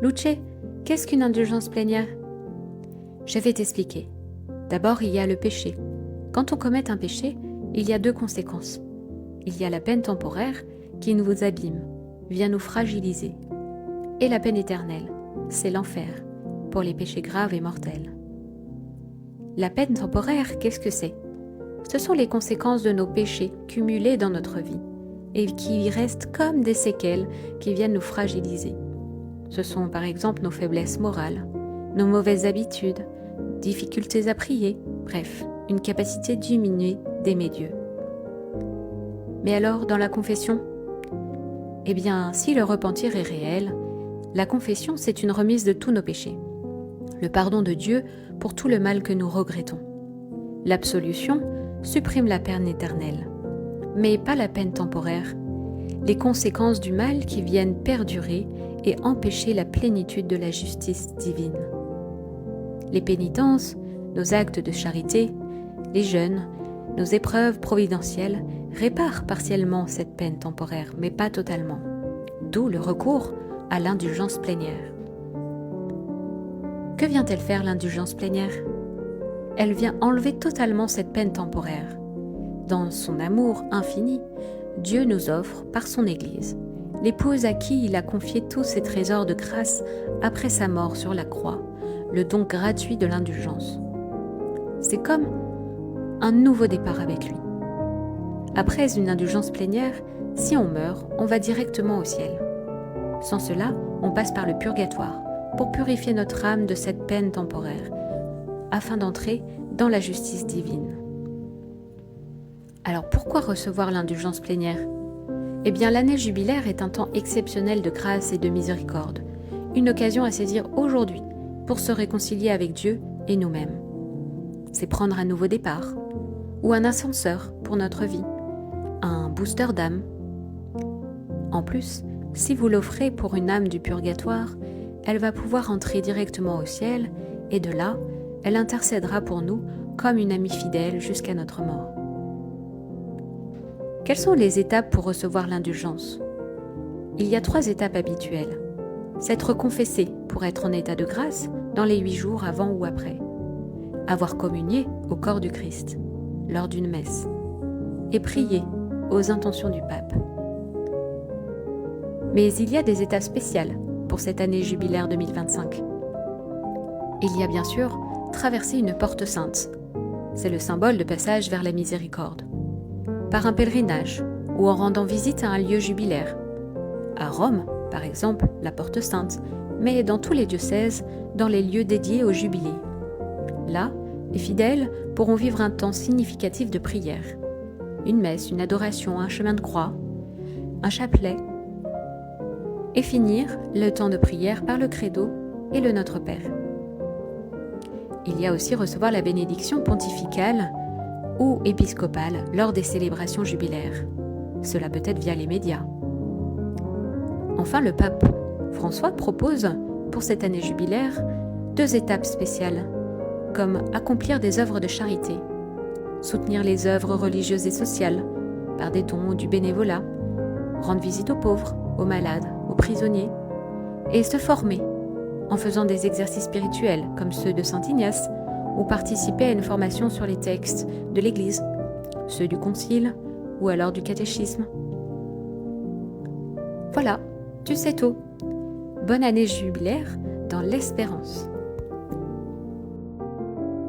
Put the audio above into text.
Luce, qu'est-ce qu'une indulgence plénière? Je vais t'expliquer. D'abord, il y a le péché. Quand on commet un péché, il y a deux conséquences. Il y a la peine temporaire qui nous abîme, vient nous fragiliser. Et la peine éternelle, c'est l'enfer, pour les péchés graves et mortels. La peine temporaire, qu'est-ce que c'est? Ce sont les conséquences de nos péchés cumulés dans notre vie et qui restent comme des séquelles qui viennent nous fragiliser. Ce sont par exemple nos faiblesses morales, nos mauvaises habitudes, difficultés à prier, bref, une capacité diminuée d'aimer Dieu. Mais alors, dans la confession? Eh bien, si le repentir est réel, la confession, c'est une remise de tous nos péchés, le pardon de Dieu pour tout le mal que nous regrettons. L'absolution supprime la peine éternelle, mais pas la peine temporaire, les conséquences du mal qui viennent perdurer et empêcher la plénitude de la justice divine. Les pénitences, nos actes de charité, les jeûnes, nos épreuves providentielles réparent partiellement cette peine temporaire, mais pas totalement. D'où le recours à l'indulgence plénière. Que vient-elle faire l'indulgence plénière? Elle vient enlever totalement cette peine temporaire. Dans son amour infini, Dieu nous offre, par son Église, l'épouse à qui il a confié tous ses trésors de grâce après sa mort sur la croix, le don gratuit de l'indulgence. C'est comme un nouveau départ avec lui. Après une indulgence plénière, si on meurt, on va directement au ciel. Sans cela, on passe par le purgatoire pour purifier notre âme de cette peine temporaire, afin d'entrer dans la justice divine. Alors pourquoi recevoir l'indulgence plénière? Eh bien, l'année jubilaire est un temps exceptionnel de grâce et de miséricorde, une occasion à saisir aujourd'hui pour se réconcilier avec Dieu et nous-mêmes. C'est prendre un nouveau départ, ou un ascenseur pour notre vie, un booster d'âme. En plus, si vous l'offrez pour une âme du purgatoire, elle va pouvoir entrer directement au ciel et de là, elle intercédera pour nous comme une amie fidèle jusqu'à notre mort. Quelles sont les étapes pour recevoir l'indulgence? Il y a 3 étapes habituelles. S'être confessé pour être en état de grâce dans les 8 jours avant ou après. Avoir communié au corps du Christ lors d'une messe. Et prier aux intentions du pape. Mais il y a des étapes spéciales pour cette année jubilaire 2025. Il y a bien sûr traverser une porte sainte. C'est le symbole de passage vers la miséricorde. Par un pèlerinage ou en rendant visite à un lieu jubilaire. À Rome, par exemple, la porte sainte, mais dans tous les diocèses, dans les lieux dédiés au jubilé. Là, les fidèles pourront vivre un temps significatif de prière. Une messe, une adoration, un chemin de croix, un chapelet, et finir le temps de prière par le credo et le Notre Père. Il y a aussi recevoir la bénédiction pontificale ou épiscopale lors des célébrations jubilaires. Cela peut être via les médias. Enfin, le pape François propose, pour cette année jubilaire, 2 étapes spéciales, comme accomplir des œuvres de charité, soutenir les œuvres religieuses et sociales par des dons ou du bénévolat, rendre visite aux pauvres, aux malades, aux prisonniers, et se former en faisant des exercices spirituels comme ceux de Saint Ignace, ou participer à une formation sur les textes de l'Église, ceux du Concile ou alors du catéchisme. Voilà, tu sais tout. Bonne année jubilaire dans l'espérance.